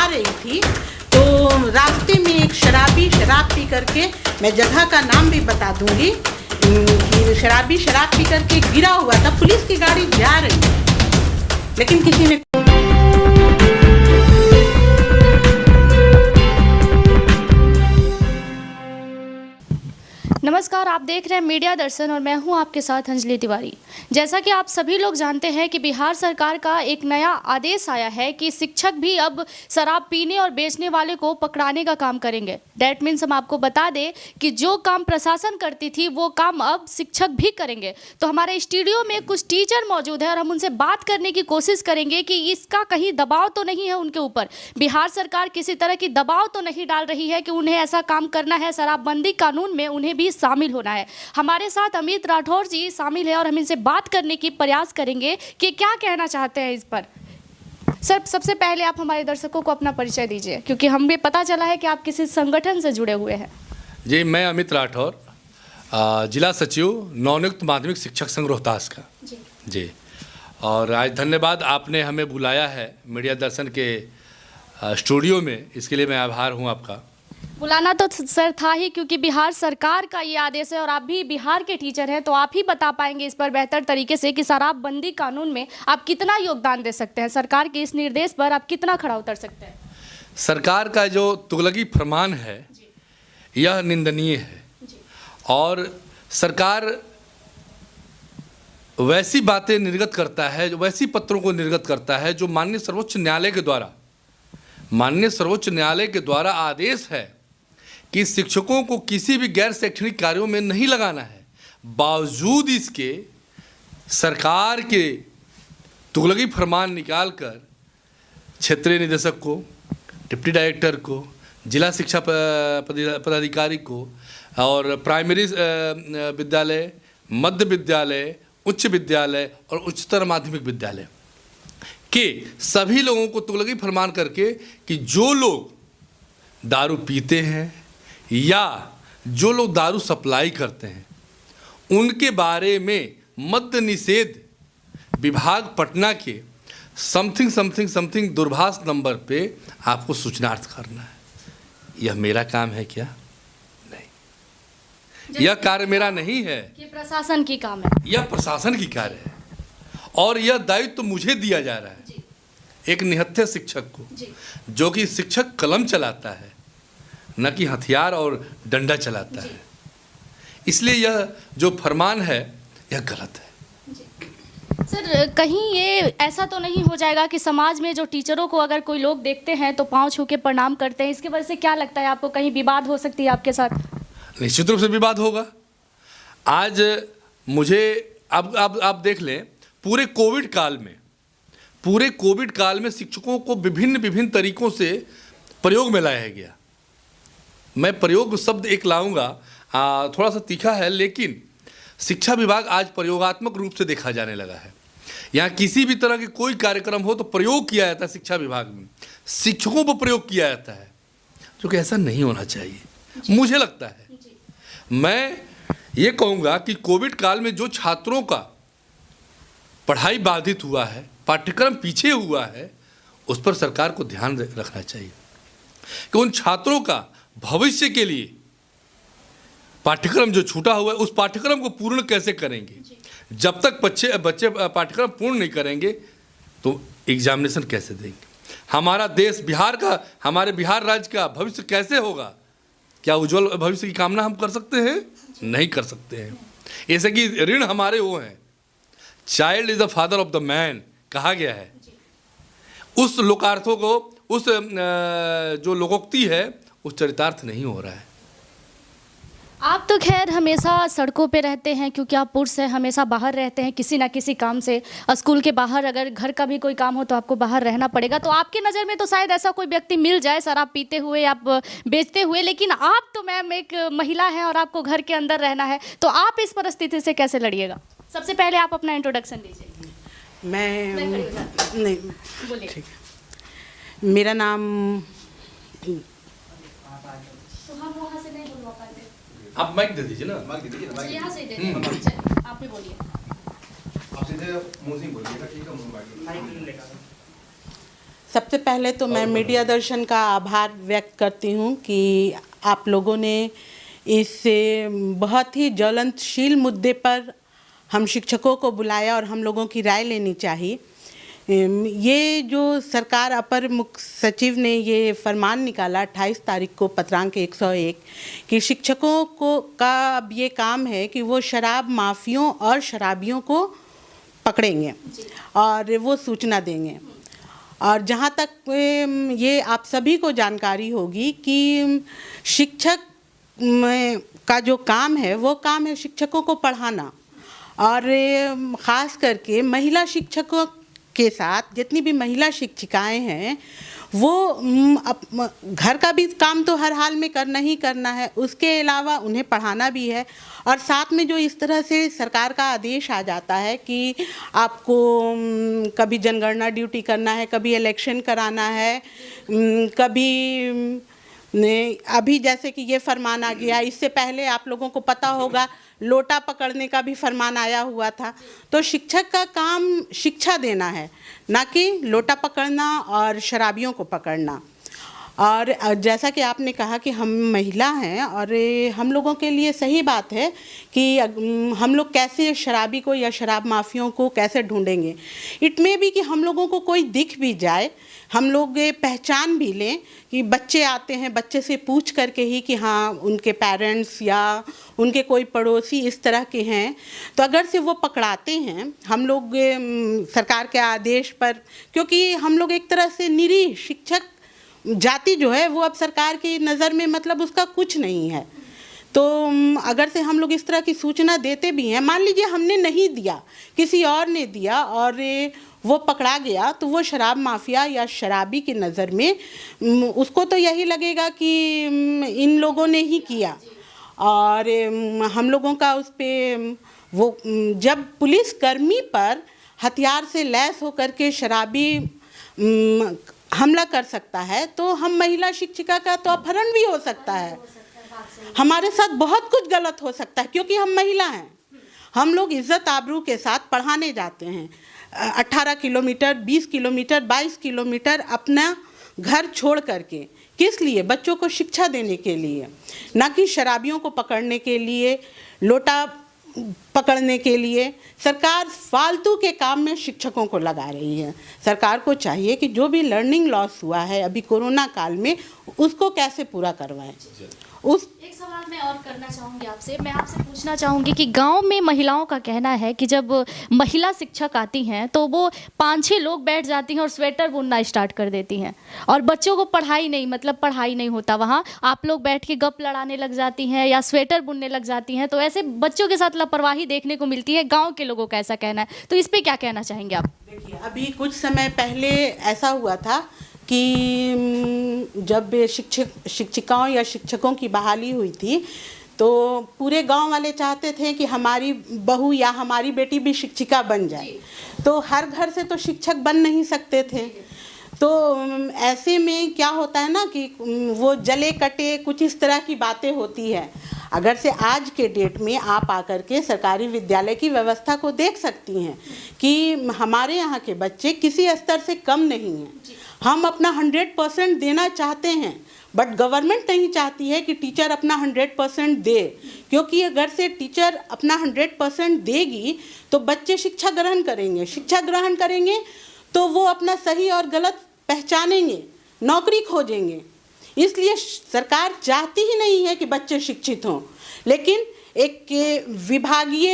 रही थी तो रास्ते में एक शराबी शराब पी करके, मैं जगह का नाम भी बता दूंगी, कि शराबी शराब पी करके गिरा हुआ था। पुलिस की गाड़ी जा रही थी लेकिन किसी ने नमस्कार, आप देख रहे हैं मीडिया दर्शन और मैं हूं आपके साथ अंजलि तिवारी। जैसा कि आप सभी लोग जानते हैं कि बिहार सरकार का एक नया आदेश आया है कि शिक्षक भी अब शराब पीने और बेचने वाले को पकड़ाने का काम करेंगे। डैट मीन्स हम आपको बता दें कि जो काम प्रशासन करती थी वो काम अब शिक्षक भी करेंगे। तो हमारे स्टूडियो में कुछ टीचर मौजूद है और हम उनसे बात करने की कोशिश करेंगे कि इसका कहीं दबाव तो नहीं है उनके ऊपर, बिहार सरकार किसी तरह की दबाव तो नहीं डाल रही है कि उन्हें ऐसा काम करना है, शराबबंदी कानून में उन्हें भी शामिल होना है। हमारे साथ अमित राठौर जी शामिल है और हम इनसे बात करने की प्रयास करेंगे कि क्या कहना चाहते हैं इस पर। सर, सबसे पहले आप हमारे दर्शकों को अपना परिचय दीजिए, क्योंकि हमें पता चला है कि आप किसी संगठन से जुड़े हुए हैं। जी, मैं अमित राठौर, जिला सचिव नवनियुक्त माध्यमिक शिक्षक संघ रोहतास का। जी, और आज धन्यवाद आपने हमें बुलाया है मीडिया दर्शन के स्टूडियो में, इसके लिए मैं आभार हूँ आपका। बुलाना तो सर था ही, क्योंकि बिहार सरकार का ये आदेश है और आप भी बिहार के टीचर हैं, तो आप ही बता पाएंगे इस पर बेहतर तरीके से कि शराबबंदी कानून में आप कितना योगदान दे सकते हैं, सरकार के इस निर्देश पर आप कितना खड़ा उतर सकते हैं। सरकार का जो तुगलकी फरमान है यह निंदनीय है और सरकार वैसी बातें निर्गत करता है, वैसी पत्रों को निर्गत करता है जो माननीय सर्वोच्च न्यायालय के द्वारा आदेश है कि शिक्षकों को किसी भी गैर शैक्षणिक कार्यों में नहीं लगाना है। बावजूद इसके सरकार के तुगलकी फरमान निकालकर क्षेत्रीय निदेशक को, डिप्टी डायरेक्टर को, जिला शिक्षा पदाधिकारी को और प्राइमरी विद्यालय, मध्य विद्यालय, उच्च विद्यालय और उच्चतर माध्यमिक विद्यालय के सभी लोगों को तुगलकी फरमान करके कि जो लोग दारू पीते हैं या जो लोग दारू सप्लाई करते हैं उनके बारे में मद्य निषेध विभाग पटना के समथिंग दूरभाष नंबर पे आपको सूचनार्थ करना है। यह मेरा काम है क्या? नहीं, यह कार्य मेरा नहीं है, ये प्रशासन की काम है, यह प्रशासन की कार्य है और यह दायित्व तो मुझे दिया जा रहा है, एक निहत्थे शिक्षक को, जो कि शिक्षक कलम चलाता है न कि हथियार और डंडा चलाता है। इसलिए यह जो फरमान है यह गलत है। सर, कहीं ये ऐसा तो नहीं हो जाएगा कि समाज में जो टीचरों को अगर कोई लोग देखते हैं तो पांव छू के प्रणाम करते हैं, इसकी वजह से क्या लगता है आपको, कहीं विवाद हो सकती है आपके साथ? निश्चित रूप से विवाद होगा। आज मुझे अब आप देख लें, पूरे कोविड काल में शिक्षकों को विभिन्न तरीकों से प्रयोग में लाया गया। मैं प्रयोग शब्द एक लाऊंगा, थोड़ा सा तीखा है, लेकिन शिक्षा विभाग आज प्रयोगात्मक रूप से देखा जाने लगा है। यहाँ किसी भी तरह के कोई कार्यक्रम हो तो प्रयोग किया जाता है, शिक्षा विभाग में शिक्षकों पर प्रयोग किया जाता है, जो कि ऐसा नहीं होना चाहिए। मुझे लगता है, मैं ये कहूँगा कि कोविड काल में जो छात्रों का पढ़ाई बाधित हुआ है, पाठ्यक्रम पीछे हुआ है, उस पर सरकार को ध्यान रखना चाहिए कि उन छात्रों का भविष्य के लिए पाठ्यक्रम जो छूटा हुआ है उस पाठ्यक्रम को पूर्ण कैसे करेंगे। जब तक बच्चे पाठ्यक्रम पूर्ण नहीं करेंगे तो एग्जामिनेशन कैसे देंगे। हमारा देश हमारे बिहार राज्य का भविष्य कैसे होगा? क्या उज्जवल भविष्य की कामना हम कर सकते हैं? नहीं कर सकते हैं। ऐसे कि ऋण हमारे वो हैं, child is the father of the man कहा गया है। उस लोकार्थों को, उस जो लोकोक्ति है, उस चरितार्थ नहीं हो रहा है। आप तो खैर हमेशा सड़कों पे रहते हैं, क्योंकि आप पुरुष हैं, हमेशा बाहर रहते हैं किसी ना किसी काम से। स्कूल के बाहर, अगर घर का भी कोई काम हो तो आपको बाहर रहना पड़ेगा। तो आपकी नज़र में तो शायद ऐसा कोई व्यक्ति मिल जाए शराब पीते हुए, आप बेचते हुए, लेकिन आप तो मैम एक महिला हैं और आपको घर के अंदर रहना है, तो आप इस परिस्थिति से कैसे लड़िएगा? सबसे पहले आप अपना इंट्रोडक्शन दीजिए। नहीं बोलिए। ठीक है, मेरा नाम, तो हम वहाँ से नहीं बोलवा पाते, आप माइक दे दीजिए ना। यहाँ से दे दीजिए, आप ही बोलिए। आप सीधे मुंह से बोलिएगा, ठीक है? मुंह माइक लेगा। सबसे पहले तो मैं मीडिया दर्शन का आभार व्यक्त करती हूँ कि आप लोगों ने इस बहुत ही ज्वलंतशील मुद्दे पर हम शिक्षकों को बुलाया और हम लोगों की राय लेनी चाहिए। ये जो सरकार अपर मुख्य सचिव ने ये फरमान निकाला 28 तारीख को पत्रांक 101 कि शिक्षकों को का अब ये काम है कि वो शराब माफियों और शराबियों को पकड़ेंगे और वो सूचना देंगे। और जहाँ तक ये आप सभी को जानकारी होगी कि शिक्षक का जो काम है वो काम है शिक्षकों को पढ़ाना, और ख़ास करके महिला शिक्षकों के साथ जितनी भी महिला शिक्षिकाएं हैं वो घर का भी काम तो हर हाल में करना ही करना है, उसके अलावा उन्हें पढ़ाना भी है। और साथ में जो इस तरह से सरकार का आदेश आ जाता है कि आपको कभी जनगणना ड्यूटी करना है, कभी इलेक्शन कराना है, कभी अभी जैसे कि ये फरमान आ गया, इससे पहले आप लोगों को पता होगा लोटा पकड़ने का भी फरमान आया हुआ था। तो शिक्षक का काम शिक्षा देना है, ना कि लोटा पकड़ना और शराबियों को पकड़ना। और जैसा कि आपने कहा कि हम महिला हैं और हम लोगों के लिए सही बात है कि हम लोग कैसे शराबी को या शराब माफियों को कैसे ढूंढेंगे। इट में भी कि हम लोगों को कोई दिख भी जाए, हम लोग पहचान भी लें कि बच्चे आते हैं, बच्चे से पूछ करके ही कि हाँ उनके पेरेंट्स या उनके कोई पड़ोसी इस तरह के हैं, तो अगर से वो पकड़ाते हैं हम लोग सरकार के आदेश पर, क्योंकि हम लोग एक तरह से निरीह शिक्षक जाति जो है वो अब सरकार की नज़र में मतलब उसका कुछ नहीं है। तो अगर से हम लोग इस तरह की सूचना देते भी हैं, मान लीजिए हमने नहीं दिया, किसी और ने दिया और वो पकड़ा गया, तो वो शराब माफिया या शराबी की नज़र में उसको तो यही लगेगा कि इन लोगों ने ही किया। और हम लोगों का उस पर वो जब पुलिस कर्मी पर हथियार से लैस होकर के शराबी हमला कर सकता है, तो हम महिला शिक्षिका का तो अपहरण भी हो सकता है, हमारे साथ बहुत कुछ गलत हो सकता है, क्योंकि हम महिला हैं। हम लोग इज्जत आबरू के साथ पढ़ाने जाते हैं 18 किलोमीटर, 20 किलोमीटर, 22 किलोमीटर अपना घर छोड़ करके, किस लिए? बच्चों को शिक्षा देने के लिए, ना कि शराबियों को पकड़ने के लिए, लोटा पकड़ने के लिए। सरकार फालतू के काम में शिक्षकों को लगा रही है। सरकार को चाहिए कि जो भी लर्निंग लॉस हुआ है अभी कोरोना काल में, उसको कैसे पूरा करवाएं। एक सवाल मैं और करना चाहूँगी आपसे, मैं आपसे पूछना चाहूँगी कि गांव में महिलाओं का कहना है कि जब महिला शिक्षक आती हैं तो वो 5-6 लोग बैठ जाती हैं और स्वेटर बुनना स्टार्ट कर देती हैं, और बच्चों को पढ़ाई नहीं होता, वहाँ आप लोग बैठ के गप लड़ाने लग जाती हैं या स्वेटर बुनने लग जाती हैं। तो ऐसे बच्चों के साथ लापरवाही देखने को मिलती है, गाँव के लोगों का ऐसा कहना है, तो इस पर क्या कहना चाहेंगे आप? देखिए, अभी कुछ समय पहले ऐसा हुआ था कि जब शिक्षिकाओं या शिक्षकों की बहाली हुई थी, तो पूरे गांव वाले चाहते थे कि हमारी बहू या हमारी बेटी भी शिक्षिका बन जाए। तो हर घर से तो शिक्षक बन नहीं सकते थे, तो ऐसे में क्या होता है ना कि वो जले कटे कुछ इस तरह की बातें होती है। अगर से आज के डेट में आप आकर के सरकारी विद्यालय की व्यवस्था को देख सकती हैं कि हमारे यहाँ के बच्चे किसी स्तर से कम नहीं हैं। हम अपना 100% देना चाहते हैं, बट गवर्नमेंट नहीं चाहती है कि टीचर अपना 100% दे, क्योंकि अगर से टीचर अपना 100% देगी तो बच्चे शिक्षा ग्रहण करेंगे तो वो अपना सही और गलत पहचानेंगे, नौकरी खोजेंगे। इसलिए सरकार चाहती ही नहीं है कि बच्चे शिक्षित हों, लेकिन एक विभागीय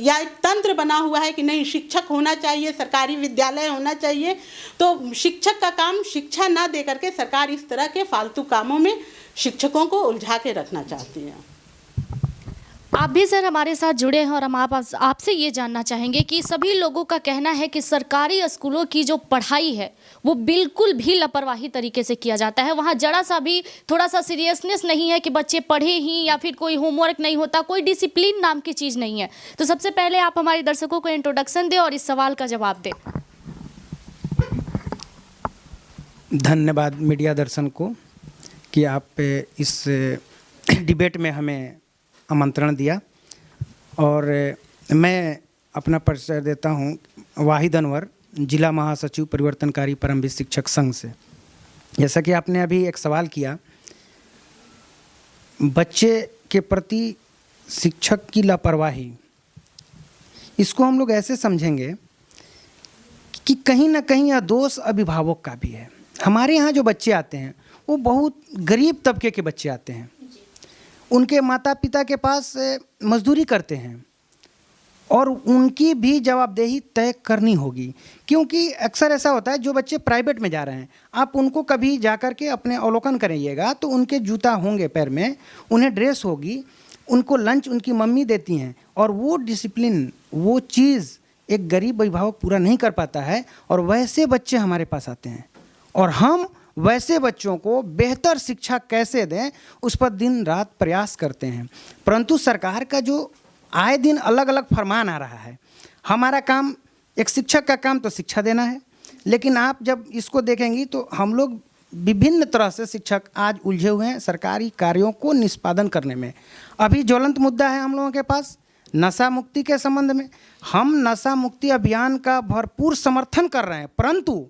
या एक तंत्र बना हुआ है कि नहीं, शिक्षक होना चाहिए, सरकारी विद्यालय होना चाहिए। तो शिक्षक का काम शिक्षा ना दे करके सरकार इस तरह के फालतू कामों में शिक्षकों को उलझा के रखना चाहती है। आप भी सर हमारे साथ जुड़े हैं और हम आपसे ये जानना चाहेंगे कि सभी लोगों का कहना है कि सरकारी स्कूलों की जो पढ़ाई है वो बिल्कुल भी लापरवाही तरीके से किया जाता है। वहाँ जरा सा भी थोड़ा सा सीरियसनेस नहीं है कि बच्चे पढ़े ही, या फिर कोई होमवर्क नहीं होता, कोई डिसिप्लिन नाम की चीज़ नहीं है। तो सबसे पहले आप हमारे दर्शकों को इंट्रोडक्शन दें और इस सवाल का जवाब दें। धन्यवाद मीडिया दर्शन को कि आप इस डिबेट में हमें आमंत्रण दिया। और मैं अपना परिचय देता हूं, वाहिद अनवर, जिला महासचिव परिवर्तनकारी परमवीर शिक्षक संघ से। जैसा कि आपने अभी एक सवाल किया, बच्चे के प्रति शिक्षक की लापरवाही, इसको हम लोग ऐसे समझेंगे कि कहीं ना कहीं यह दोष अभिभावक का भी है। हमारे यहाँ जो बच्चे आते हैं वो बहुत गरीब तबके के बच्चे आते हैं, उनके माता पिता के पास मजदूरी करते हैं और उनकी भी जवाबदेही तय करनी होगी, क्योंकि अक्सर ऐसा होता है जो बच्चे प्राइवेट में जा रहे हैं, आप उनको कभी जा कर के अपने अवलोकन करिएगा तो उनके जूता होंगे पैर में, उन्हें ड्रेस होगी, उनको लंच उनकी मम्मी देती हैं, और वो डिसिप्लिन, वो चीज़ एक गरीब अभिभावक पूरा नहीं कर पाता है, और वैसे बच्चे हमारे पास आते हैं और हम वैसे बच्चों को बेहतर शिक्षा कैसे दें उस पर दिन रात प्रयास करते हैं। परंतु सरकार का जो आए दिन अलग अलग फरमान आ रहा है, हमारा काम, एक शिक्षक का काम तो शिक्षा देना है, लेकिन आप जब इसको देखेंगी तो हम लोग विभिन्न तरह से शिक्षक आज उलझे हुए हैं सरकारी कार्यों को निष्पादन करने में। अभी ज्वलंत मुद्दा है हम लोगों के पास नशा मुक्ति के संबंध में। हम नशा मुक्ति अभियान का भरपूर समर्थन कर रहे हैं, परंतु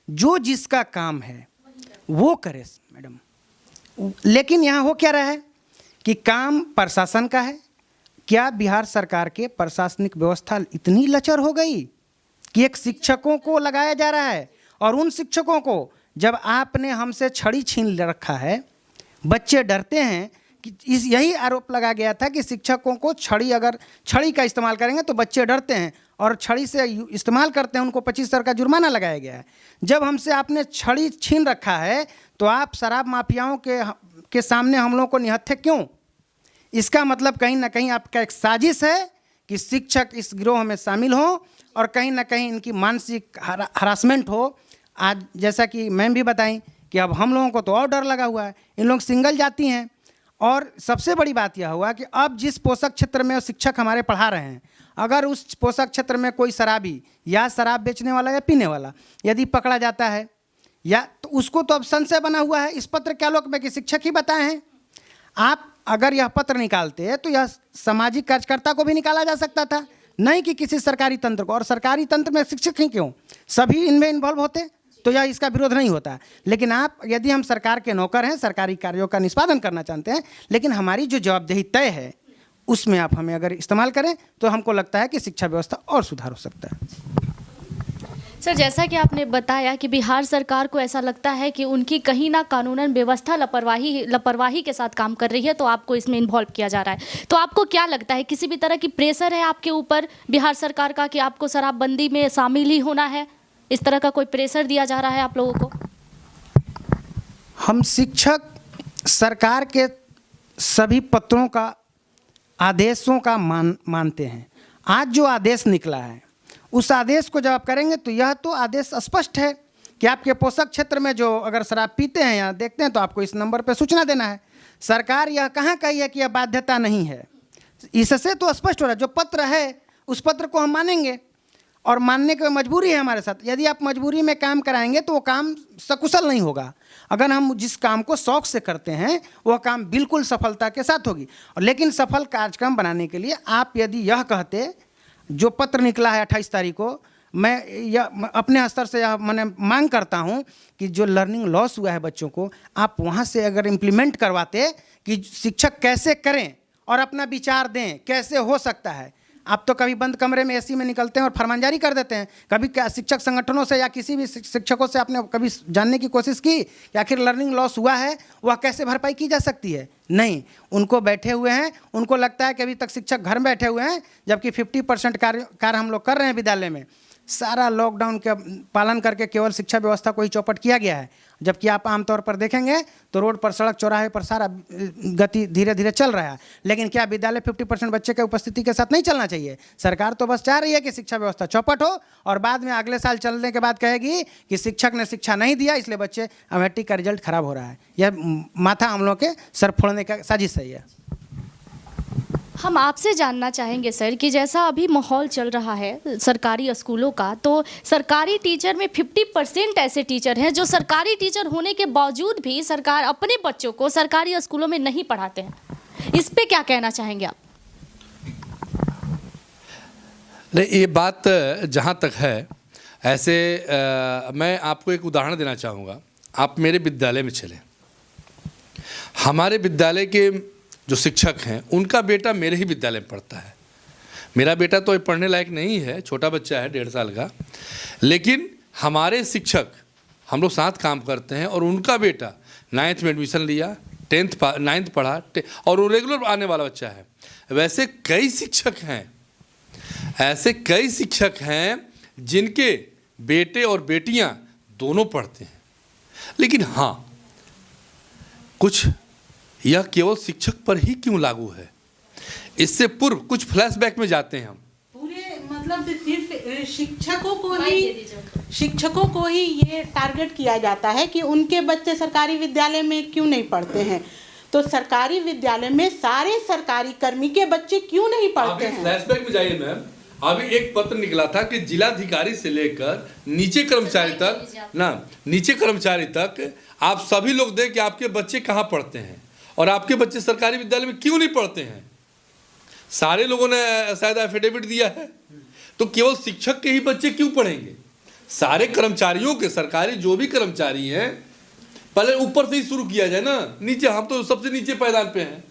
जो जिसका काम है वो करे मैडम। लेकिन यहाँ हो क्या रहा है कि काम प्रशासन का है। क्या बिहार सरकार के प्रशासनिक व्यवस्था इतनी लचर हो गई कि एक शिक्षकों को लगाया जा रहा है, और उन शिक्षकों को जब आपने हमसे छड़ी छीन रखा है, बच्चे डरते हैं कि यही आरोप लगा गया था कि शिक्षकों को अगर छड़ी का इस्तेमाल करेंगे तो बच्चे डरते हैं और छड़ी से इस्तेमाल करते हैं, उनको 25,000 का जुर्माना लगाया गया है। जब हमसे आपने छड़ी छीन रखा है तो आप शराब माफियाओं के सामने हम लोगों को निहत्थे क्यों? इसका मतलब कहीं ना कहीं आपका एक साजिश है कि शिक्षक इस गिरोह में शामिल हों और कहीं ना कहीं इनकी मानसिक हरासमेंट हो। आज जैसा कि मैम भी बताई कि अब हम लोगों को तो और डर लगा हुआ है, इन लोग सिंगल जाती हैं। और सबसे बड़ी बात यह हुआ कि अब जिस पोषक क्षेत्र में शिक्षक हमारे पढ़ा रहे हैं, अगर उस पोषक क्षेत्र में कोई शराबी या शराब बेचने वाला या पीने वाला यदि पकड़ा जाता है, या तो उसको तो अब संशय बना हुआ है इस पत्र के आलोक में कि शिक्षक ही बताए हैं। आप अगर यह पत्र निकालते तो यह सामाजिक कार्यकर्ता को भी निकाला जा सकता था, नहीं कि किसी सरकारी तंत्र को। और सरकारी तंत्र में शिक्षक ही क्यों, सभी इनमें इन्वॉल्व होते तो यह इसका विरोध नहीं होता। लेकिन आप, यदि हम सरकार के नौकर हैं, सरकारी कार्यों का निष्पादन करना चाहते हैं, लेकिन हमारी जो जवाबदेही तय है उसमें आप हमें अगर इस्तेमाल करें तो हमको लगता है कि शिक्षा व्यवस्था और सुधार हो सकता है। सर, जैसा कि आपने बताया कि बिहार सरकार को ऐसा लगता है कि उनकी कहीं ना कानूनन व्यवस्था लापरवाही के साथ काम कर रही है, तो आपको इसमें इन्वॉल्व किया जा रहा है। तो आपको क्या लगता है, किसी भी तरह की प्रेशर है आपके ऊपर बिहार सरकार का कि आपको शराबबंदी में शामिल ही होना है? इस तरह का कोई प्रेशर दिया जा रहा है आप लोगों को? हम शिक्षक सरकार के सभी पत्रों का, आदेशों का मानते हैं। आज जो आदेश निकला है उस आदेश को जब आप करेंगे तो यह तो आदेश स्पष्ट है कि आपके पोषक क्षेत्र में जो अगर शराब पीते हैं या देखते हैं तो आपको इस नंबर पर सूचना देना है। सरकार यह कहाँ कही है कि यह बाध्यता नहीं है? इससे तो स्पष्ट हो रहा है, जो पत्र है उस पत्र को हम मानेंगे और मानने की मजबूरी है हमारे साथ। यदि आप मजबूरी में काम कराएंगे तो वो काम सकुशल नहीं होगा। अगर हम जिस काम को शौक से करते हैं वह काम बिल्कुल सफलता के साथ होगी। लेकिन सफल कार्यक्रम बनाने के लिए आप यदि यह कहते, जो पत्र निकला है 28 तारीख को, मैं यह अपने स्तर से यह मैंने मांग करता हूं कि जो लर्निंग लॉस हुआ है बच्चों को, आप वहां से अगर इम्प्लीमेंट करवाते कि शिक्षक कैसे करें और अपना विचार दें, कैसे हो सकता है। आप तो कभी बंद कमरे में एसी में निकलते हैं और फरमान जारी कर देते हैं। कभी क्या शिक्षक संगठनों से या किसी भी शिक्षकों से आपने कभी जानने की कोशिश की कि आखिर लर्निंग लॉस हुआ है वह कैसे भरपाई की जा सकती है? नहीं, उनको बैठे हुए हैं, उनको लगता है कि अभी तक शिक्षक घर में बैठे हुए हैं, जबकि 50% कार्य हम लोग कर रहे हैं विद्यालय में। सारा लॉकडाउन का पालन करके केवल शिक्षा व्यवस्था को ही चौपट किया गया है, जबकि आप आमतौर पर देखेंगे तो रोड पर, सड़क चौराहे पर सारा गति धीरे धीरे चल रहा है। लेकिन क्या विद्यालय 50% बच्चे के उपस्थिति के साथ नहीं चलना चाहिए? सरकार तो बस चाह रही है कि शिक्षा व्यवस्था चौपट हो और बाद में अगले साल चलने के बाद कहेगी कि शिक्षक ने शिक्षा नहीं दिया इसलिए बच्चे मैट्रिक का रिजल्ट खराब हो रहा है। यह माथा हम लोग के सर फोड़ने का साजिश है। हम आपसे जानना चाहेंगे सर कि जैसा अभी माहौल चल रहा है सरकारी स्कूलों का, तो सरकारी टीचर में 50% ऐसे टीचर हैं जो सरकारी टीचर होने के बावजूद भी सरकार अपने बच्चों को सरकारी स्कूलों में नहीं पढ़ाते हैं। इस पे क्या कहना चाहेंगे आप? नहीं, ये बात जहाँ तक है ऐसे मैं आपको एक उदाहरण देना चाहूँगा। आप मेरे विद्यालय में चलें, हमारे विद्यालय के जो शिक्षक हैं उनका बेटा मेरे ही विद्यालय में पढ़ता है। मेरा बेटा तो पढ़ने लायक नहीं है, छोटा बच्चा है 1.5 साल का, लेकिन हमारे शिक्षक हम लोग साथ काम करते हैं और उनका बेटा 9th में एडमिशन लिया, 9th पढ़ा और वो रेगुलर आने वाला बच्चा है। वैसे कई शिक्षक हैं, ऐसे कई शिक्षक हैं जिनके बेटे और बेटियां दोनों पढ़ते हैं। लेकिन हाँ, कुछ यह केवल शिक्षक पर ही क्यों लागू है, इससे पूर्व कुछ फ्लैशबैक में जाते हैं हम। पूरे मतलब सिर्फ शिक्षकों को ही ये टारगेट किया जाता है कि उनके बच्चे सरकारी विद्यालय में क्यों नहीं पढ़ते हैं। तो सरकारी विद्यालय में सारे सरकारी कर्मी के बच्चे क्यों नहीं पढ़ते हैं? फ्लैशबैक में जाइए मैम। अभी एक पत्र निकला था कि जिलाधिकारी से लेकर नीचे कर्मचारी तक आप सभी लोग दें कि आपके बच्चे कहाँ पढ़ते हैं और आपके बच्चे सरकारी विद्यालय में क्यों नहीं पढ़ते हैं। सारे लोगों ने शायद एफिडेविट दिया है। तो केवल शिक्षक के ही बच्चे क्यों पढ़ेंगे? सारे कर्मचारियों के, सरकारी जो भी कर्मचारी हैं, पहले ऊपर से ही शुरू किया जाए ना, नीचे हम तो सबसे नीचे पायदान पे हैं,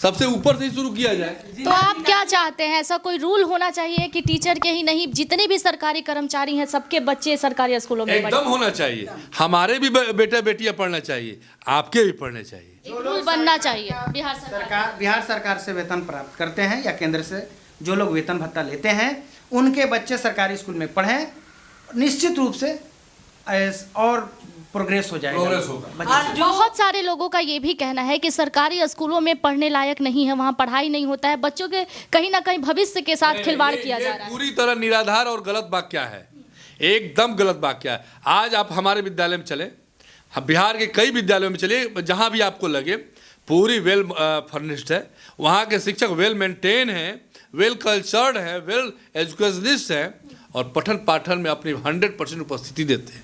सबसे ऊपर से ही शुरू किया जाए। तो आप क्या चाहते हैं, ऐसा कोई रूल होना चाहिए कि टीचर के ही नहीं, जितने भी सरकारी कर्मचारी हैं सबके बच्चे सरकारी स्कूलों में एकदम होना चाहिए। हमारे भी बेटा बेटियां पढ़ना चाहिए, आपके भी पढ़ने चाहिए। रूल बनना चाहिए। बिहार सरकार से वेतन प्राप्त करते हैं या केंद्र से जो लोग वेतन भत्ता लेते हैं उनके बच्चे सरकारी स्कूल में पढ़ें, निश्चित रूप से और प्रोग्रेस हो जाएगा। और बहुत सारे लोगों का ये भी कहना है कि सरकारी स्कूलों में पढ़ने लायक नहीं है, वहाँ पढ़ाई नहीं होता है, बच्चों के कहीं ना कहीं भविष्य के साथ खिलवाड़ किया जा रहा है। पूरी तरह निराधार और गलत वाक्य है, एकदम गलत वाक्य है। आज आप हमारे विद्यालय में चले, बिहार के कई विद्यालयों में चलिए, जहाँ भी आपको लगे पूरी वेल फर्निश्ड है, वहाँ के शिक्षक वेल मेंटेन हैं, वेल कल्चर्ड हैं, वेल एजुकेशनिस्ट हैं और पठन पाठन में अपनी 100% उपस्थिति देते हैं।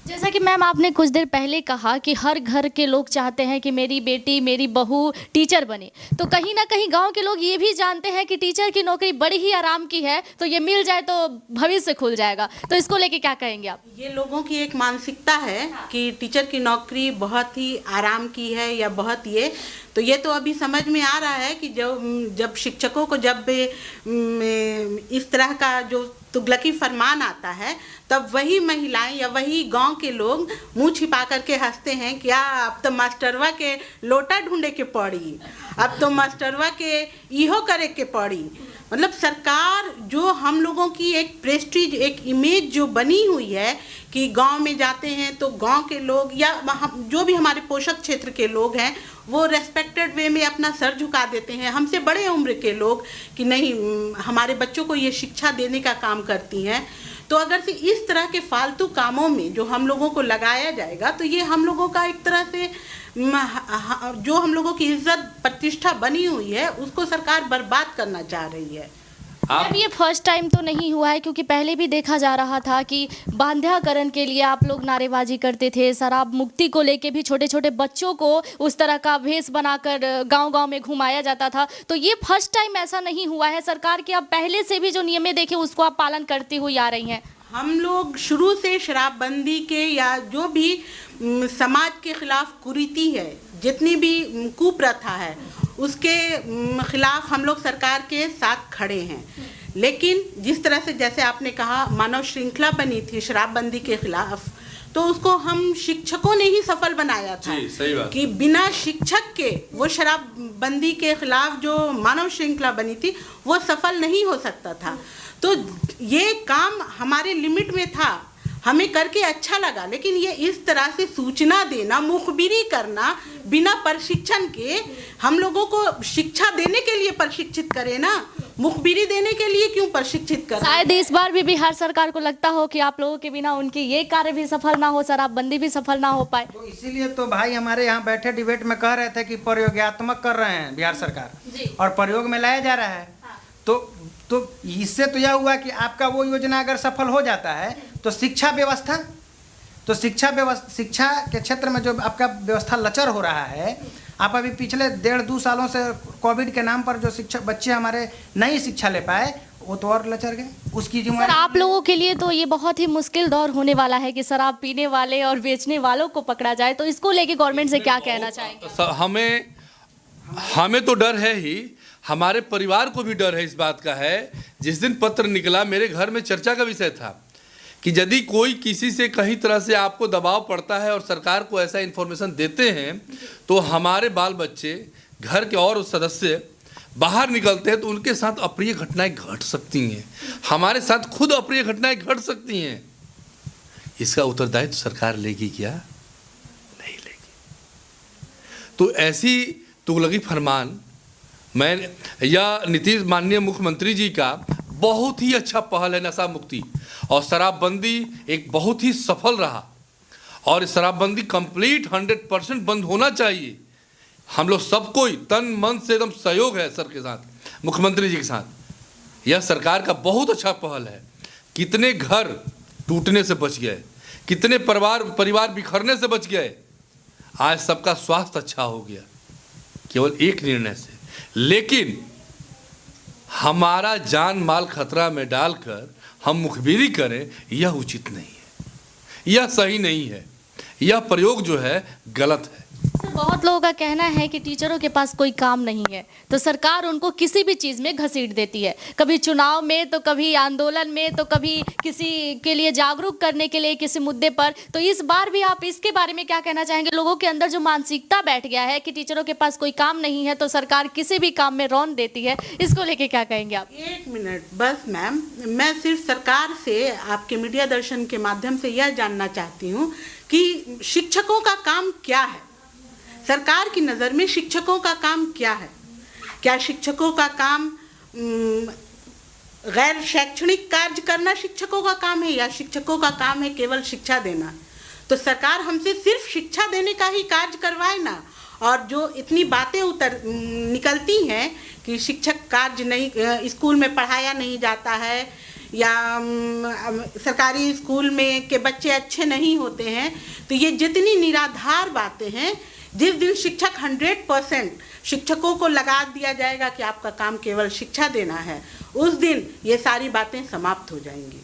जैसा कि मैम आपने कुछ देर पहले कहा कि हर घर के लोग चाहते हैं कि मेरी बेटी मेरी बहू टीचर बने, तो कहीं ना कहीं गांव के लोग ये भी जानते हैं कि टीचर की नौकरी बड़ी ही आराम की है, तो ये मिल जाए तो भविष्य खुल जाएगा। तो इसको लेके क्या कहेंगे आप? ये लोगों की एक मानसिकता है कि टीचर की नौकरी बहुत ही आराम की है या बहुत ये तो अभी समझ में आ रहा है कि जब शिक्षकों को जब इस तरह का जो तुगलकी फरमान आता है, तब वही महिलाएं या वही गांव के लोग मुंह छिपा करके हंसते हैं, क्या अब तो मास्टरवा के लोटा ढूंढे के पड़ी, अब तो मास्टरवा के इहो करे के पड़ी। मतलब सरकार जो हम लोगों की एक प्रेस्टीज, एक इमेज जो बनी हुई है कि गांव में जाते हैं तो गांव के लोग या जो भी हमारे पोषक क्षेत्र के लोग हैं वो रेस्पेक्टेड वे में अपना सर झुका देते हैं। हमसे बड़े उम्र के लोग कि नहीं, हमारे बच्चों को ये शिक्षा देने का काम करती हैं। तो अगर से इस तरह के फालतू कामों में जो हम लोगों को लगाया जाएगा तो ये हम लोगों का एक तरह से जो हम लोगों की इज्जत प्रतिष्ठा बनी हुई है उसको सरकार बर्बाद करना चाह रही है। अब ये फर्स्ट टाइम तो नहीं हुआ है, क्योंकि पहले भी देखा जा रहा था कि बांध्याकरण के लिए आप लोग नारेबाजी करते थे, शराब मुक्ति को लेके भी छोटे छोटे बच्चों को उस तरह का भेष बनाकर गांव-गांव में घुमाया जाता था। तो ये फर्स्ट टाइम ऐसा नहीं हुआ है। सरकार के अब पहले से भी जो नियमें देखे उसको आप पालन करती हुई आ रही हैं। हम लोग शुरू से शराबबंदी के या जो भी समाज के खिलाफ कुरीति है, जितनी भी कुप्रथा है, उसके खिलाफ हम लोग सरकार के साथ खड़े हैं। लेकिन जिस तरह से जैसे आपने कहा मानव श्रृंखला बनी थी शराबबंदी के खिलाफ, तो उसको हम शिक्षकों ने ही सफल बनाया था। सही बात। कि बिना शिक्षक के वो शराबबंदी के खिलाफ जो मानव श्रृंखला बनी थी वो सफल नहीं हो सकता था। तो ये काम हमारे लिमिट में था, हमें करके अच्छा लगा। लेकिन ये इस तरह से सूचना देना, मुखबिरी करना बिना प्रशिक्षण के, हम लोगों को शिक्षा देने के लिए प्रशिक्षित करे ना, मुखबिरी देने के लिए क्यों प्रशिक्षित करें? शायद इस बार भी बिहार सरकार को लगता हो कि आप लोगों के बिना उनकी ये कार्य भी सफल ना हो, शराबबंदी भी सफल ना हो पाए। तो इसीलिए तो भाई हमारे यहाँ बैठे डिबेट में कह रहे थे कि प्रयोगात्मक कर रहे हैं बिहार सरकार और प्रयोग में लाया जा रहा है। तो इससे तो यह हुआ कि आपका वो योजना अगर सफल हो जाता है तो शिक्षा के क्षेत्र में जो आपका व्यवस्था लचर हो रहा है, आप अभी पिछले 1.5-2 सालों से कोविड के नाम पर जो बच्चे हमारे नई शिक्षा ले पाए, वो तो और लचर गए उसकी सर जिम्मेदारी। आप लोगों के लिए तो ये बहुत ही मुश्किल दौर होने वाला है कि शराब पीने वाले और बेचने वालों को पकड़ा जाए, तो इसको लेके गवर्नमेंट से क्या कहना चाहेंगे? हमें तो डर है ही, हमारे परिवार को भी डर है इस बात का है। जिस दिन पत्र निकला मेरे घर में चर्चा का विषय था कि यदि कोई किसी से कहीं तरह से आपको दबाव पड़ता है और सरकार को ऐसा इन्फॉर्मेशन देते हैं तो हमारे बाल बच्चे, घर के और सदस्य बाहर निकलते हैं तो उनके साथ अप्रिय घटनाएं घट सकती हैं, हमारे साथ खुद अप्रिय घटनाएं घट सकती हैं। इसका उत्तरदायित्व सरकार लेगी क्या? नहीं लेगी। तो ऐसी तुगलकी फरमान मैं या नीतीश माननीय मुख्यमंत्री जी का बहुत ही अच्छा पहल है नशा मुक्ति, और शराबबंदी एक बहुत ही सफल रहा और शराबबंदी कंप्लीट 100% बंद होना चाहिए। हम लोग सबको तन मन से एकदम सहयोग है सर के साथ, मुख्यमंत्री जी के साथ। यह सरकार का बहुत अच्छा पहल है। कितने घर टूटने से बच गए, कितने परिवार बिखरने से बच गए। आज सबका स्वास्थ्य अच्छा हो गया केवल एक निर्णय से। लेकिन हमारा जान माल खतरा में डालकर हम मुखबिरी करें, यह उचित नहीं है, यह सही नहीं है, यह प्रयोग जो है गलत है। सर बहुत लोगों का कहना है कि टीचरों के पास कोई काम नहीं है तो सरकार उनको किसी भी चीज़ में घसीट देती है, कभी चुनाव में तो कभी आंदोलन में तो कभी किसी के लिए जागरूक करने के लिए किसी मुद्दे पर। तो इस बार भी आप इसके बारे में क्या कहना चाहेंगे? लोगों के अंदर जो मानसिकता बैठ गया है कि टीचरों के पास कोई काम नहीं है तो सरकार किसी भी काम में रौंद देती है, इसको लेके क्या कहेंगे आप? एक मिनट बस मैम, मैं सिर्फ सरकार से आपके मीडिया दर्शन के माध्यम से यह जानना चाहती हूँ कि शिक्षकों का काम क्या है? सरकार की नज़र में शिक्षकों का काम क्या है? क्या शिक्षकों का काम गैर शैक्षणिक कार्य करना शिक्षकों का काम है या शिक्षकों का काम है केवल शिक्षा देना? तो सरकार हमसे सिर्फ शिक्षा देने का ही कार्य करवाए ना। और जो इतनी बातें निकलती हैं कि शिक्षक कार्य नहीं, स्कूल में पढ़ाया नहीं जाता है या सरकारी स्कूल में के बच्चे अच्छे नहीं होते हैं, तो ये जितनी निराधार बातें हैं, जिस दिन शिक्षक 100% शिक्षकों को लगा दिया जाएगा कि आपका काम केवल शिक्षा देना है, उस दिन ये सारी बातें समाप्त हो जाएंगी।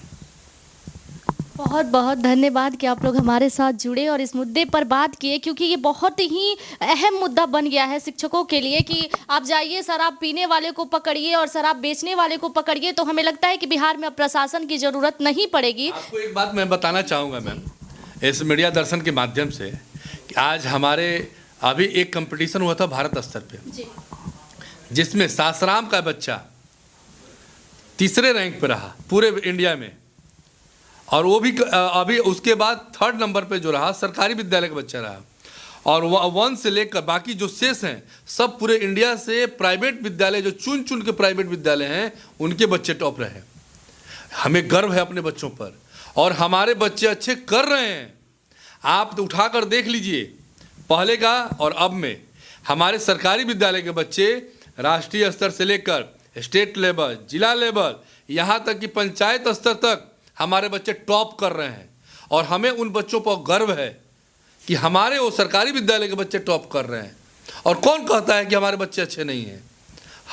बहुत बहुत धन्यवाद कि आप लोग हमारे साथ जुड़े और इस मुद्दे पर बात किए, क्योंकि ये बहुत ही अहम मुद्दा बन गया है शिक्षकों के लिए कि आप जाइए शराब पीने वाले को पकड़िए और शराब बेचने वाले को पकड़िए, तो हमें लगता है कि बिहार में अब प्रशासन की ज़रूरत नहीं पड़ेगी। आपको एक बात मैं बताना चाहूँगा मैम इस मीडिया दर्शन के माध्यम से कि आज हमारे अभी एक कंपटीशन हुआ था भारत स्तर पे, जिसमें सासाराम का बच्चा तीसरे रैंक पे रहा पूरे इंडिया में, और वो भी अभी उसके बाद 3rd नंबर पे जो रहा सरकारी विद्यालय का बच्चा रहा, और 1 से लेकर बाकी जो शेष हैं सब पूरे इंडिया से प्राइवेट विद्यालय, जो चुन चुन के प्राइवेट विद्यालय हैं, उनके बच्चे टॉप रहे। हमें गर्व है अपने बच्चों पर और हमारे बच्चे अच्छे कर रहे हैं। आप तो उठाकर देख लीजिए पहले का और अब में हमारे सरकारी विद्यालय के बच्चे राष्ट्रीय स्तर से लेकर स्टेट लेवल, जिला लेवल, यहाँ तक कि पंचायत स्तर तक हमारे बच्चे टॉप कर रहे हैं, और हमें उन बच्चों पर गर्व है कि हमारे वो सरकारी विद्यालय के बच्चे टॉप कर रहे हैं। और कौन कहता है कि हमारे बच्चे अच्छे नहीं हैं?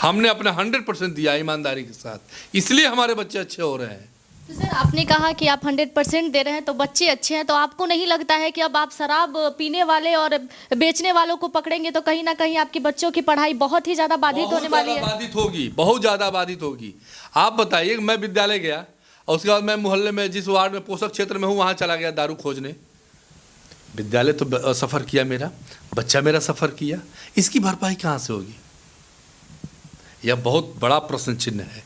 हमने अपना 100% दिया ईमानदारी के साथ, इसलिए हमारे बच्चे अच्छे हो रहे हैं। तो सर आपने कहा कि आप 100% दे रहे हैं तो बच्चे अच्छे हैं, तो आपको नहीं लगता है कि अब आप शराब पीने वाले और बेचने वालों को पकड़ेंगे तो कहीं ना कहीं आपके बच्चों की पढ़ाई बहुत ही ज़्यादा बाधित होने वाली है? बाधित होगी, बहुत ज़्यादा बाधित होगी। आप बताइए, मैं विद्यालय गया और उसके बाद मैं मोहल्ले में जिस वार्ड में पोषक क्षेत्र में हूँ वहाँ चला गया दारू खोजने। विद्यालय तो सफ़र किया, मेरा बच्चा मेरा सफ़र किया, इसकी भरपाई कहाँ से होगी? यह बहुत बड़ा प्रश्न चिन्ह है,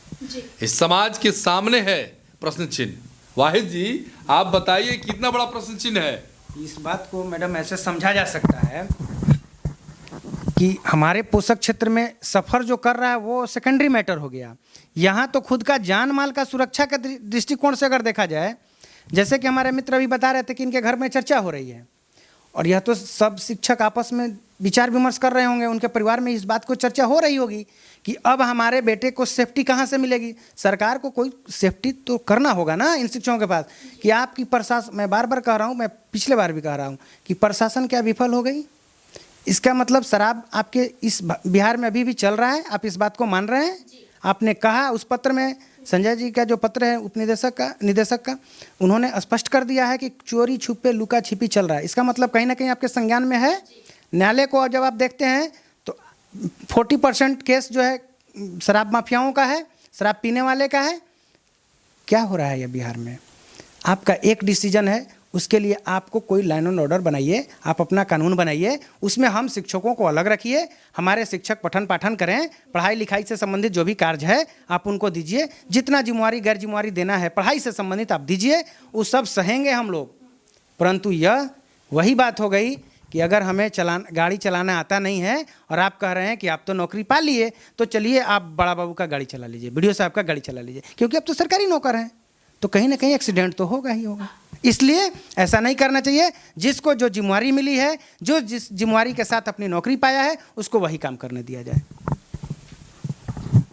इस समाज के सामने है प्रश्न चिन्ह। वाहिद जी आप बताइए कितना बड़ा प्रश्न चिन्ह है? इस बात को मैडम ऐसे समझा जा सकता है कि हमारे पोषक क्षेत्र में सफ़र जो कर रहा है वो सेकेंडरी मैटर हो गया। यहाँ तो खुद का जान माल का सुरक्षा के दृष्टिकोण से अगर देखा जाए, जैसे कि हमारे मित्र अभी बता रहे थे कि इनके घर में चर्चा हो रही है, और यह तो सब शिक्षक आपस में विचार विमर्श कर रहे होंगे, उनके परिवार में इस बात को चर्चा हो रही होगी कि अब हमारे बेटे को सेफ्टी कहाँ से मिलेगी। सरकार को कोई सेफ्टी तो करना होगा ना इन शिक्षकों के पास, कि आपकी प्रशासन, मैं बार बार कह रहा हूँ, मैं पिछले बार भी कह रहा हूँ कि प्रशासन क्या विफल हो गई? इसका मतलब शराब आपके इस बिहार में अभी भी चल रहा है, आप इस बात को मान रहे हैं? आपने कहा उस पत्र में संजय जी का जो पत्र है निदेशक का उन्होंने स्पष्ट कर दिया है कि चोरी छुपे लुका छिपी चल रहा है। इसका मतलब कहीं ना कहीं आपके संज्ञान में है। न्यायालय को जब आप देखते हैं तो 40% केस जो है शराब माफियाओं का है, शराब पीने वाले का है। क्या हो रहा है ये बिहार में? आपका एक डिसीजन है, उसके लिए आपको कोई लाइन एंड ऑर्डर बनाइए, आप अपना कानून बनाइए, उसमें हम शिक्षकों को अलग रखिए, हमारे शिक्षक पठन पाठन करें, पढ़ाई लिखाई से संबंधित जो भी कार्य है आप उनको दीजिए, जितना जिम्मेवारी गैर जिम्मेवारी देना है पढ़ाई से संबंधित आप दीजिए, वो सब सहेंगे हम लोग। परंतु यह वही बात हो गई कि अगर हमें गाड़ी चलाना आता नहीं है और आप कह रहे हैं कि आप तो नौकरी पा लिए, तो चलिए आप बड़ा बाबू का गाड़ी चला लीजिए, बीडीओ साहब का गाड़ी चला लीजिए, क्योंकि अब तो सरकारी नौकर हैं, तो कहीं ना कहीं एक्सीडेंट तो होगा ही होगा। इसलिए ऐसा नहीं करना चाहिए। जिसको जो जिम्मेवारी मिली है, जो जिस जिम्मेवारी के साथ अपनी नौकरी पाया है, उसको वही काम करने दिया जाए।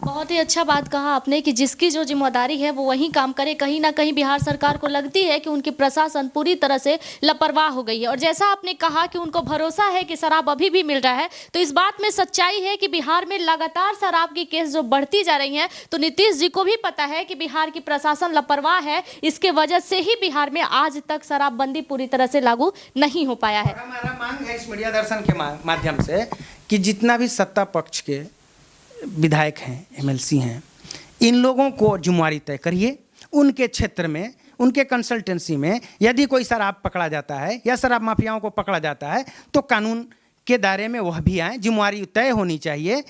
बहुत ही अच्छा बात कहा आपने कि जिसकी जो जिम्मेदारी है वो वही काम करे। कहीं ना कहीं बिहार सरकार को लगती है कि उनकी प्रशासन पूरी तरह से लापरवाह हो गई है। और जैसा आपने कहा कि उनको भरोसा है कि शराब अभी भी मिल रहा है, तो इस बात में सच्चाई है कि बिहार में लगातार शराब की केस जो बढ़ती जा रही हैं, तो नीतीश जी को भी पता है कि बिहार की प्रशासन लापरवाह है। इसके वजह से ही बिहार में आज तक शराबबंदी पूरी तरह से लागू नहीं हो पाया है। हमारा मांग है इस मीडिया दर्शन के माध्यम से कि जितना भी सत्ता पक्ष के विधायक हैं, एमएलसी हैं, इन लोगों को जिम्मेवारी तय करिए। उनके क्षेत्र में, उनके कंसल्टेंसी में यदि कोई शराब पकड़ा जाता है या शराब माफियाओं को पकड़ा जाता है, तो कानून के दायरे में वह भी आए, जिम्मेवारी तय होनी चाहिए।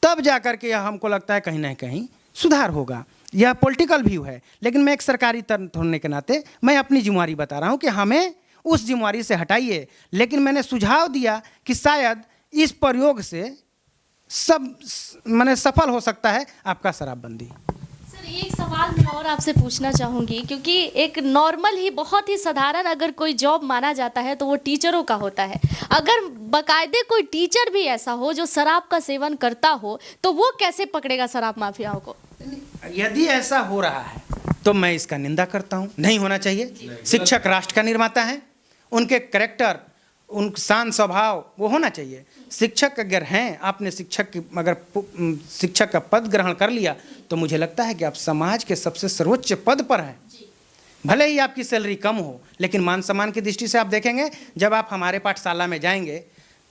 तब जा कर के हमको लगता है कहीं ना कहीं सुधार होगा। यह पॉलिटिकल व्यू है, लेकिन मैं एक सरकारी तंत्र होने के नाते मैं अपनी जिम्मेवारी बता रहा हूँ कि हमें उस जिम्मेवारी से हटाइए। लेकिन मैंने सुझाव दिया कि शायद इस प्रयोग से सब माने सफल हो सकता है आपका शराबबंदी। सर, एक सवाल मैं और आपसे पूछना चाहूँगी, क्योंकि एक नॉर्मल ही बहुत ही साधारण अगर कोई जॉब माना जाता है तो वो टीचरों का होता है। अगर बाकायदे कोई टीचर भी ऐसा हो जो शराब का सेवन करता हो, तो वो कैसे पकड़ेगा शराब माफियाओं को? यदि ऐसा हो रहा है तो मैं इसका निंदा करता हूँ। नहीं होना चाहिए। शिक्षक राष्ट्र का निर्माता है, उनके कैरेक्टर, उन शान स्वभाव वो होना चाहिए। शिक्षक अगर हैं, आपने शिक्षक का पद ग्रहण कर लिया, तो मुझे लगता है कि आप समाज के सबसे सर्वोच्च पद पर हैं। भले ही आपकी सैलरी कम हो, लेकिन मान सम्मान की दृष्टि से आप देखेंगे, जब आप हमारे पाठशाला में जाएंगे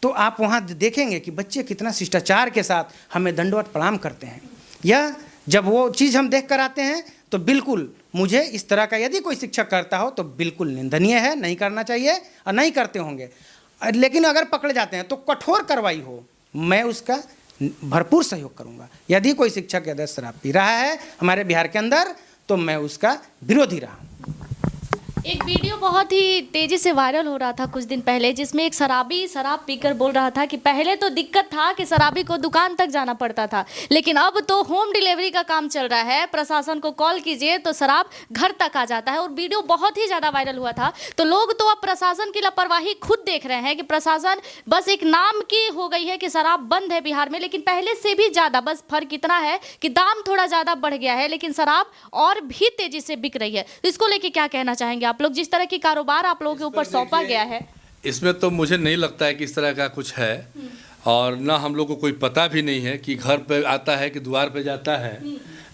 तो आप वहाँ देखेंगे कि बच्चे कितना शिष्टाचार के साथ हमें दंडवत प्रणाम करते हैं। या जब वो चीज़ हम देख कर आते हैं तो बिल्कुल मुझे इस तरह का यदि कोई शिक्षक करता हो तो बिल्कुल निंदनीय है, नहीं करना चाहिए और नहीं करते होंगे। लेकिन अगर पकड़े जाते हैं तो कठोर कार्रवाई हो, मैं उसका भरपूर सहयोग करूंगा। यदि कोई शिक्षक यदि शराब पी रहा है हमारे बिहार के अंदर, तो मैं उसका विरोधी रहा। एक वीडियो बहुत ही तेजी से वायरल हो रहा था कुछ दिन पहले, जिसमें एक शराबी शराब पीकर बोल रहा था कि पहले तो दिक्कत था कि शराबी को दुकान तक जाना पड़ता था, लेकिन अब तो होम डिलीवरी का काम चल रहा है, प्रशासन को कॉल कीजिए तो शराब घर तक आ जाता है। और वीडियो बहुत ही ज़्यादा वायरल हुआ था। तो लोग तो अब प्रशासन की लापरवाही खुद देख रहे हैं कि प्रशासन बस एक नाम की हो गई है कि शराब बंद है बिहार में, लेकिन पहले से भी ज़्यादा, बस फर्क इतना है कि दाम थोड़ा ज़्यादा बढ़ गया है, लेकिन शराब और भी तेज़ी से बिक रही है। इसको लेके क्या कहना चाहेंगे आप लोग? जिस तरह की कारोबार आप लोगों के ऊपर सौंपा गया है, इसमें तो मुझे नहीं लगता है कि इस तरह का कुछ है, और ना हम लोग को कोई पता भी नहीं है कि घर पे आता है कि द्वार पे जाता है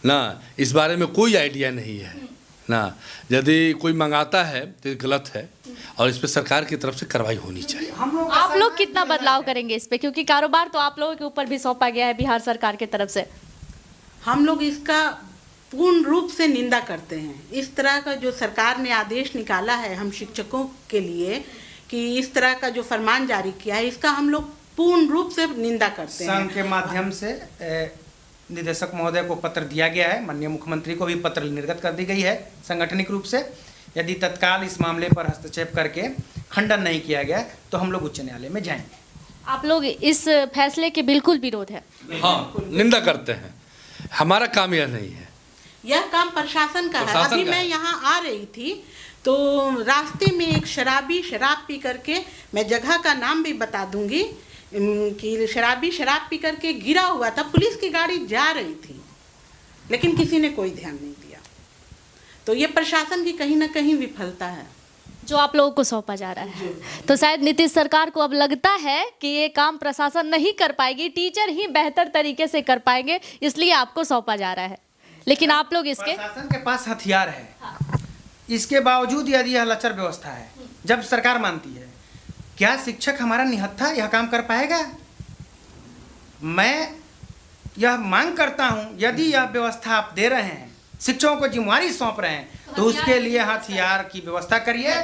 ना, इस बारे में कोई आइडिया नहीं है ना। यदि कोई मंगाता है तो ये गलत है और इस पे सरकार की तरफ से कार्रवाई होनी चाहिए। आप लोग कितना बदलाव करेंगे इस पे, क्योंकि कारोबार तो आप लोगों के ऊपर भी सौंपा गया है बिहार सरकार की तरफ से? हम लोग इसका पूर्ण रूप से निंदा करते हैं। इस तरह का जो सरकार ने आदेश निकाला है हम शिक्षकों के लिए कि इस तरह का जो फरमान जारी किया है, इसका हम लोग पूर्ण रूप से निंदा करते हैं। संघ के माध्यम से निदेशक महोदय को पत्र दिया गया है, माननीय मुख्यमंत्री को भी पत्र निर्गत कर दी गई है संगठनिक रूप से। यदि तत्काल इस मामले पर हस्तक्षेप करके खंडन नहीं किया गया तो हम लोग उच्च न्यायालय में जाएंगे। आप लोग इस फैसले के बिल्कुल विरोध है? हाँ, निंदा करते हैं। हमारा काम यह नहीं है, यह काम प्रशासन का है। अभी मैं यहाँ आ रही थी तो रास्ते में एक शराबी शराब पी करके, मैं जगह का नाम भी बता दूंगी कि शराबी शराब पी करके गिरा हुआ था। पुलिस की गाड़ी जा रही थी, लेकिन किसी ने कोई ध्यान नहीं दिया। तो ये प्रशासन की कहीं ना कहीं विफलता है जो आप लोगों को सौंपा जा रहा है। तो शायद नीतीश सरकार को अब लगता है कि ये काम प्रशासन नहीं कर पाएगी, टीचर ही बेहतर तरीके से कर पाएंगे, इसलिए आपको सौंपा जा रहा है। लेकिन आप लोग इसके प्रशासन के पास हथियार है, इसके बावजूद यदि यह लचर व्यवस्था है, जब सरकार मानती है, क्या शिक्षक हमारा निहत्था यह काम कर पाएगा? मैं यह मांग करता हूं, यदि यह व्यवस्था आप दे रहे हैं, शिक्षकों को जिम्मेवारी सौंप रहे हैं, तो उसके लिए हथियार की व्यवस्था करिए।